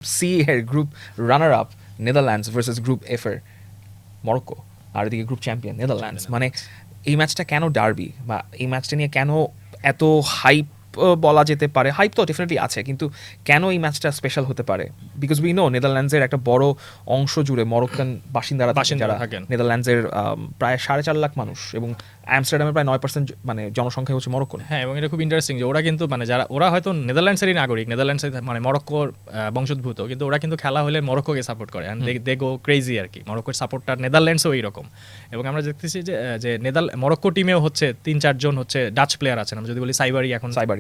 C এর group runner up Netherlands versus group F এর Morocco, আর এদিকে গ্রুপ চ্যাম্পিয়ন নেদারল্যান্ডস। মানে এই ম্যাচটা কেন ডার্বি, বা এই ম্যাচটা নিয়ে কেন এত হাইপ বলা যেতে পারে, হাইপ তো ডেফিনেটলি আছে, কিন্তু কেন এই ম্যাচটা স্পেশাল হতে পারে? বিকজ উই নো নেদারল্যান্ডসের একটা বড় অংশ জুড়ে মরক্কান বাসিন্দারা যারা থাকেন। নেদারল্যান্ডসের প্রায় 4.5 লাখ মানুষ, এবং আমস্টারডামের প্রায় 9% মানে জনসংখ্যা হচ্ছে মরক্কোর। হ্যাঁ, এবং এটা খুব ইন্টারেস্টিং যে ওরা কিন্তু মানে যারা ওরা হয়তো নেদারল্যান্ডসেরই নাগরিক, নেদারল্যান্ডসের মানে মরক্কোর বংশোদ্ভূত, কিন্তু ওরা কিন্তু খেলা হলে মরক্কোকে সাপোর্ট করে, অ্যান্ড দে গো ক্রেজি আর কি। মরক্কোর সাপোর্টটা নেদারল্যান্ডসও এইরকম। এবং আমরা দেখতেছি যে মরক্কো টিমেও হচ্ছে 3-4 জন হচ্ছে ডাচ প্লেয়ার আছেন। আমরা যদি বলি সাইবারি, এখন সাইবারি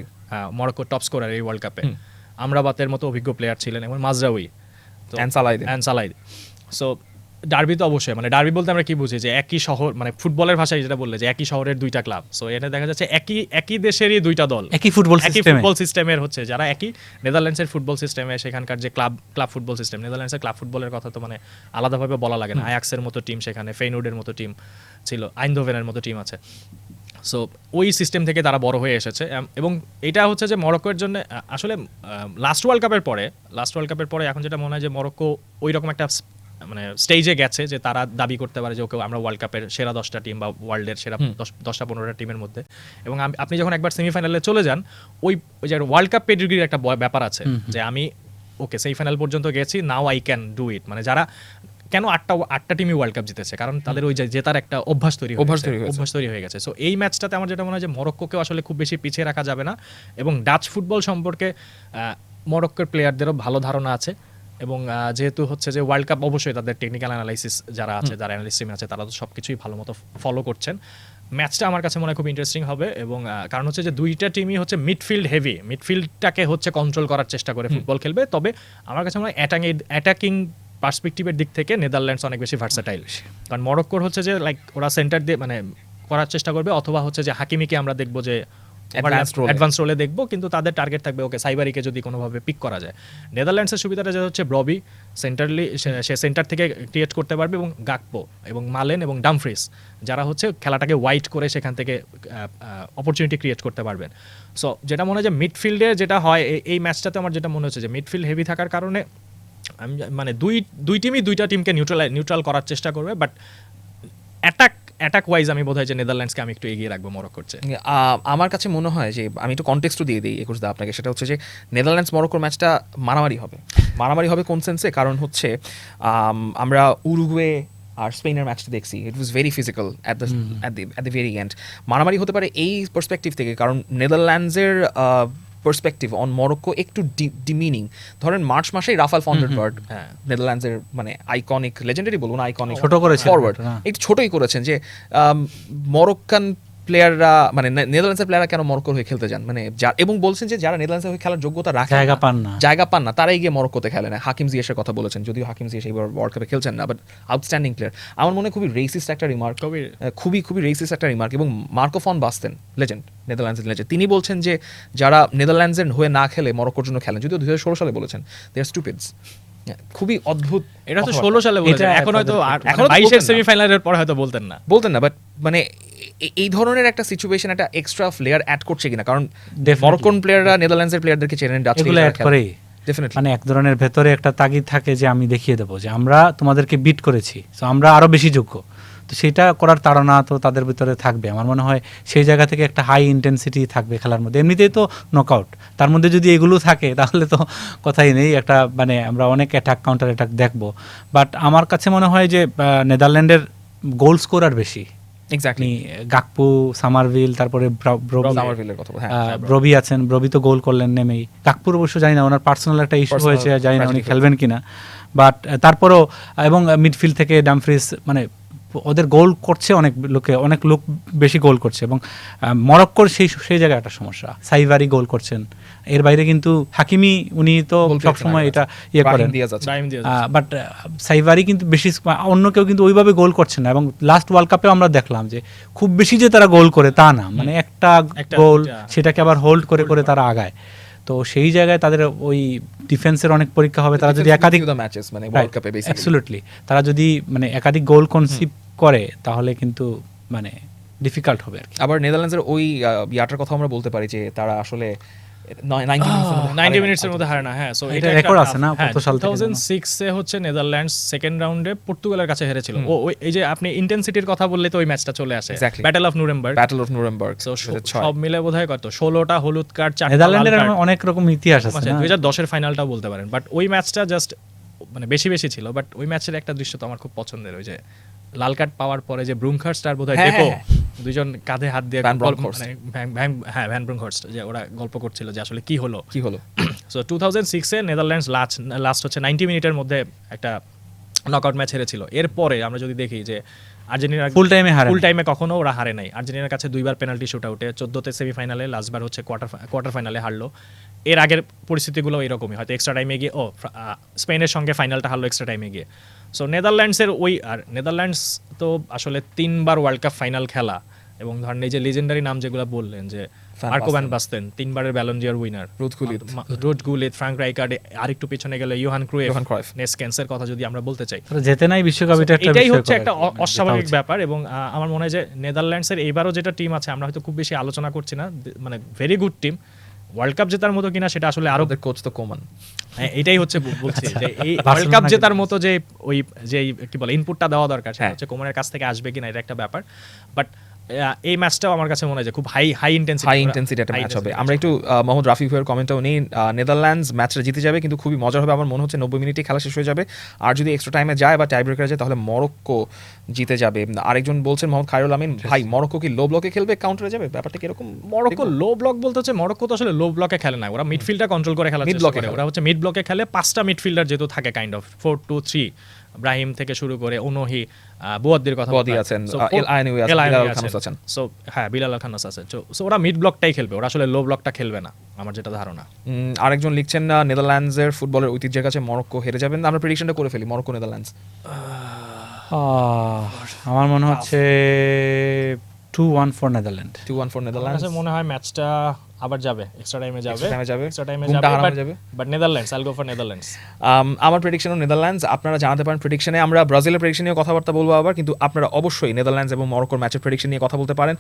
মরক্কোর টপ স্কোরার এই ওয়ার্ল্ড কাপে, আমরাবাতের মতো অভিজ্ঞ প্লেয়ার ছিলেন, এবং মাজরাউই, সালাইদ। সো ডার্বি তো অবশ্যই, মানে ডার্বি বলতে আমরা কি বুঝি, যে একই শহর, মানে ফুটবলের ভাষায় যেটা বললে যে একই শহরের দুইটা ক্লাব। সো এটা দেখা যাচ্ছে একই দেশেরই দুইটা দল, একই ফুটবল সিস্টেমের হচ্ছে, যারা একই নেদারল্যান্ডসের ফুটবল সিস্টেমে, সেখানকার যে ক্লাব ফুটবল সিস্টেম, নেদারল্যান্ডসের ক্লাব ফুটবলের কথা তো মানে আলাদাভাবে বলা লাগে না। আয়াক্সের মতো টিম সেখানে, ফেইনুডের মতো টিম ছিল, আইনদোভেনের মতো টিম আছে। সো ওই সিস্টেম থেকে তারা বড় হয়ে এসেছে, এবং এটা হচ্ছে যে মরক্কোর জন্য আসলে লাস্ট ওয়ার্ল্ড কাপের পরে এখন যেটা মনে হয় যে মরক্কো ওই রকম একটা মানে স্টেজে গেছে যে তারা দাবি করতে পারে যে ওকে আমরা ওয়ার্ল্ড কাপের সেরা 10টা টিম বা ওয়ার্ল্ডের সেরা 10-15টা টিমের মধ্যে। এবং আপনি যখন একবার সেমিফাইনালে চলে যান, ওই যে ওয়ার্ল্ড কাপ পেডিগ্রির একটা ব্যাপার আছে, যে আমি ওকে সেমিফাইনাল পর্যন্ত গেছি, now I can do it. মানে যারা কেন আটটা টিমই ওয়ার্ল্ড কাপ জিতেছে, কারণ তাদের ওই জেতার একটা অভ্যাস তৈরি হয়ে গেছে। সো এই ম্যাচটাতে আমার যেটা মনে হয় যে মরক্কোকেও আসলে খুব বেশি পিছিয়ে রাখা যাবে না, এবং ডাচ ফুটবল সম্পর্কে মরক্কোর প্লেয়ারদেরও ভালো ধারণা আছে। এবং যেহেতু হচ্ছে যে ওয়ার্ল্ড কাপ, অবশ্যই তাদের টেকনিক্যাল অ্যানালাইসিস যারা আছে, যারা অ্যানালিস্ট টিম আছে, তারা তো সব কিছুই ভালো মতো ফলো করছেন। ম্যাচটা আমার কাছে মনে হয় খুব ইন্টারেস্টিং হবে, এবং কারণ হচ্ছে যে দুইটা টিমই হচ্ছে মিডফিল্ডটাকে হচ্ছে কন্ট্রোল করার চেষ্টা করে ফুটবল খেলবে। তবে আমার কাছে মনে হয় অ্যাটাকিং পার্সপেক্টিভের দিক থেকে নেদারল্যান্ডস অনেক বেশি ভার্সাটাইল, কারণ মরক্কোর হচ্ছে যে লাইক ওরা সেন্টার দিয়ে মানে করার চেষ্টা করবে, অথবা হচ্ছে যে হাকিমিকে আমরা দেখবো যে অ্যাডভান্স রোলে দেখবো, কিন্তু তাদের টার্গেট থাকবে ওকে সাইবারিকে যদি কোনোভাবে পিক করা যায়। নেদারল্যান্ডসের সুবিধাটা যে হচ্ছে ব্রবি সে সেন্টার থেকে ক্রিয়েট করতে পারবে, এবং গাকপো এবং মালেন এবং ডামফ্রিস যারা হচ্ছে খেলাটাকে ওয়াইড করে সেখান থেকে অপরচুনিটি ক্রিয়েট করতে পারবেন। সো যেটা মনে হয় যে মিডফিল্ডে যেটা হয় এই ম্যাচটাতে, আমার যেটা মনে হচ্ছে যে মিডফিল্ড হেভি থাকার কারণে আমি মানে দুই টিমই দুইটা টিমকে নিউট্রাল করার চেষ্টা করবে, বাট অ্যাটাক ওয়াইজ আমি বোধহয় যে নেদারল্যান্ডসকে আমি একটু এগিয়ে রাখবো মরক্কোর চেয়ে। আমার কাছে মনে হয় যে আমি একটু কনটেক্সটও দিয়ে দিই একুশদা আপনাকে, সেটা হচ্ছে যে নেদারল্যান্ডস মরক্কোর ম্যাচটা মারামারি হবে কোন সেন্সে? কারণ হচ্ছে আমরা উরুগুয়ে আর স্পেনের ম্যাচটা দেখছি, it was very physical at the very end. মারামারি হতে পারে এই পার্সপেক্টিভ থেকে, কারণ নেদারল্যান্ডসের পার্সপেক্টিভ অন মরক্কো একটু ডিমিনিং। ধরেন মার্চ মাসেই রাফাল ফন্ডেনবার্গ নেদারল্যান্ডসের মানে আইকনিক, লেজেন্ডারি বলবো না, আইকনিক ছোট করেছেন ফরওয়ার্ড, একটু ছোটই করেছেন যে মরক্কান প্লেয়াররা মানে নেদারল্যান্ডসের প্লেয়াররা কেন মরক্কোর হয়ে খেলতে যান, মানে এবং বলছেন যে যারা নেদারল্যান্ডসের হয়ে খেলার যোগ্যতা রাখে, জায়গা পান না, তারাই গিয়ে মরক্কোতে খেলে না। হাকিম জিয়েশের কথা বলেছেন, যদিও হাকিম জিয়েশ এইবার ওয়ার্ল্ড কাপে খেলছেন না, বাট আউটস্ট্যান্ডিং প্লেয়ার। আমার মনে হয় খুবই রেসিস্ট একটা রিমার্ক, খুবই রেসিস্ট একটা রিমার্ক। এবং মার্কো ফন বাস্তেন, লেজেন্ড, নেদারল্যান্ডসের লেজেন্ড, তিনি বলছেন যে যারা নেদারল্যান্ডসের হয়ে না খেলে মরক্কোর জন্য খেলেন, যদিও 2016 সালে বলেছেন, দে আর স্টুপিডস। খুবই অদ্ভুত। এটা তো 16 সালে বলেছেন, এখন হয়তো 22-এর সেমিফাইনালের পর হয়তো বলতেন না, বাট মানে এই ধরনের একটা সিচুয়েশন একটা এক্সট্রা ফ্লেয়ার অ্যাড করছে কিনা, কারণ মরক্কোন প্লেয়াররা নেদারল্যান্ডসের প্লেয়ারদেরকে চেনেন, মানে এক ধরনের ভেতরে একটা তাগিদ থাকে যে আমি দেখিয়ে দেবো যে আমরা তোমাদেরকে বিট করেছি, তো আমরা আরো বেশি যোগ্য। তো সেটা করার তাড়না তো তাদের ভিতরে থাকবে। আমার মনে হয় সেই জায়গা থেকে একটা হাই ইন্টেন্সিটি থাকবে খেলার মধ্যে। এমনিতেই তো নকআউট, তার মধ্যে যদি এগুলো থাকে তাহলে তো কথাই নেই, একটা মানে আমরা অনেক অ্যাটাক কাউন্টার অ্যাটাক দেখবো। বাট আমার কাছে মনে হয় যে নেদারল্যান্ডের গোল স্কোরার বেশি, এক্স্যাক্টলি গাকপু, সামারভিল, তারপরে ব্রবি আছেন, ব্রবি তো গোল করলেন নেমেই। গাকপুর অবশ্য জানি না, ওনার পার্সোনাল একটা ইস্যু হয়েছে, জানি না উনি খেলবেন কিনা, বাট তারপরও এবং মিডফিল্ড থেকে ডামফ্রিস, মানে ওদের গোল করছে, অনেক লোক বেশি গোল করছে। এবং মরক্কোর সেই জায়গায় একটা সমস্যা, সাইবারি গোল করছেন, এর বাইরে কিন্তু হাকিমি উনি তো সবসময় এটা ইয়ে করেন, বাট সাইবারি কিন্তু বেশি, অন্য কেউ কিন্তু ওইভাবে গোল করছেন না। এবং লাস্ট ওয়ার্ল্ড কাপেও আমরা দেখলাম যে খুব বেশি যে তারা গোল করে তা না, মানে একটা গোল সেটাকে আবার হোল্ড করে তারা আগায়। তো সেই জায়গায় তাদের ওই ডিফেন্সের অনেক পরীক্ষা হবে। তারা যদি একাধিক ম্যাচেস মানে ওয়ার্ল্ড কাপে অ্যাবসলিউটলি তারা যদি মানে একাধিক গোল কনসিভ করে, তাহলে কিন্তু মানে ডিফিকাল্ট হবে আর কি। আবার নেদারল্যান্ডসের ওই ইয়াটার কথা আমরা বলতে পারি যে তারা আসলে 90 মিনিটসের মধ্যে হারে না। হ্যাঁ, সো এটা রেকর্ড আছে না কত সাল থেকে? 2006 এ হচ্ছে নেদারল্যান্ডস সেকেন্ড রাউন্ডে পর্তুগালের কাছে হেরেছিল। ওই এই যে আপনি ইন্টেন্সিটির কথা বললে তো ওই ম্যাচটা চলে আসে, ব্যাটল অফ নুরেমবার্গ। সো সব মিলে বোধহয় কত 16টা হলুদ কার্ড, 4টা লাল নেদারল্যান্ডের কার্ড, অনেক রকম ইতিহাস আছে না? 2010 এর ফাইনালটাও বলতে পারেন। বাট ওই ম্যাচটা জাস্ট মানে বেশি ছিল। বাট ওই ম্যাচের একটা দৃশ্য তো আমার খুব পছন্দের, ওই যে লাল কার্ড পাওয়ার পরে যে ব্রুঙ্কহার্স্ট আর বোধহয় ডেপো দুইজন কাঁধে হাত দিয়ে ভ্যান ব্রুঙ্কহার্স্ট যে ওরা গল্প করছিল যে আসলে কি হলো। সো 2006 এ নেদারল্যান্ডস লাস্ট হচ্ছে 90 মিনিটের মধ্যে একটা নকআউট ম্যাচ হেরেছিল। এরপরে আমরা যদি দেখি যে আর্জেন্টিনা ফুল টাইমে কখনো ওরা হারে নাই। আর্জেন্টিনার কাছে 2বার পেনাল্টি শুট আউটে, 14তে সেমিফাইনালে, লাস্টবার হচ্ছে কোয়ার্টার ফাইনালে হারলো। এর আগের পরিস্থিতিগুলো এরকমই, হয়তো এক্সট্রা টাইমে গিয়ে স্পেনের সঙ্গে ফাইনালটা হারলো এক্সট্রা টাইমে গিয়ে। সো নেদারল্যান্ডসের নেদারল্যান্ডস তো আসলে 3বার ওয়ার্ল্ড কাপ ফাইনাল খেলা, এবং ধরেন এই যে লেজেন্ডারি নাম যেগুলো বললেন যে মার্কো ভ্যান বাস্তেন 3বারের ব্যালন ডি'র winner, Ruud Gullit, Frank Rijkaard, আরেকটু পিছনে গেলে ইয়োহান ক্রুইফ, নেসকেন্সের কথা যদি আমরা বলতে চাই, জেতে নাই বিশ্বকাপ, এটাই হচ্ছে একটা অস্বাভাবিক ব্যাপার। এবং আমার মনে হয় যে নেদারল্যান্ডসের এইবারও যেটা টিম আছে, আমরা হয়তো খুব বেশি আলোচনা করছি না, মানে very good team, world cup জেতার মতো কিনা সেটা আসলে আরো কোচ তো কোমান, এটাই হচ্ছে বলছি যে এই ওয়ার্ল্ড কাপ জেতার মতো যে ওই যে কি বলে ইনপুটটা দেওয়া দরকার সেটা হচ্ছে কোমানের কাছ থেকে আসবে কিনা, এটা একটা ব্যাপার। বাট এই ম্যাচটাও আমার কাছে মনে হয় যে খুব হাই ইন্টেন্সিটি একটা ম্যাচ হবে। আমরা একটু মোহাম্মদ রাফি ভাইয়ের কমেন্টটাও নেই। নেদারল্যান্ডস ম্যাচটা জিতে যাবে, কিন্তু খুবই মজার হবে। আমার মনে হচ্ছে 90 মিনিটে খেলা শেষ হয়ে যাবে, আর যদি এক্সট্রা টাইমে যায় বা টাই ব্রেকারে যায় তাহলে মরক্কো জিতে যাবে। আরেকজন বলছেন মোহাম্মদ খায়রুল আমিন, ভাই মরক্কো কি লো ব্লকে খেলবে, কাউন্টারে যাবে, ব্যাপারটা কি এরকম? মরক্কো লো ব্লক বলতে হচ্ছে মরক্কো তো আসলে লো ব্লকে খেলে না, ওরা মিডফিল্ডটা কন্ট্রোল করে খেলা চেষ্টা করে। ওরা হচ্ছে মিড ব্লকে খেলে, 5টা মিডফিল্ডার যেহেতু থাকে কাইন্ড অফ 4-2-3, ব্রাহিম থেকে শুরু করে ওনহি, বুয়াদ্দির কথা আছেন, এল আইনি আছেন, সো হ্যাঁ বিলাল খানাস আছে। সো ওরা মিড ব্লকটাই খেলবে, ওরা আসলে লো ব্লকটা খেলবে না, আমার যেটা ধারণা। আরেকজন লিখছেন নেদারল্যান্ডসের ফুটবলের ঐতিহ্যের কাছে মরক্কো হেরে যাবেন। আমরা প্রেডিকশনটা করে ফেলি, মরক্কো নেদারল্যান্ডস। আমার মনে হচ্ছে 2-1 ফর নেদারল্যান্ড। 2-1 for Netherlands. আমার মনে হয় ম্যাচটা আবার যাবে, এক্সট্রা টাইমে যাবে, বাট নেদারল্যান্ডস, আইল গো ফর নেদারল্যান্ডস। আমার প্রেডিকশনও নেদারল্যান্ডস। আপনারা জানাতে পারেন প্রেডিকশনে। আমরা ব্রাজিলের প্রেডিকশন নিয়ে কথাবার্তা বলবো আবার, কিন্তু আপনারা অবশ্যই নেদারল্যান্ডস এবং মরক্কোর ম্যাচের প্রেডিকশন নিয়ে কথা বলতে পারেন।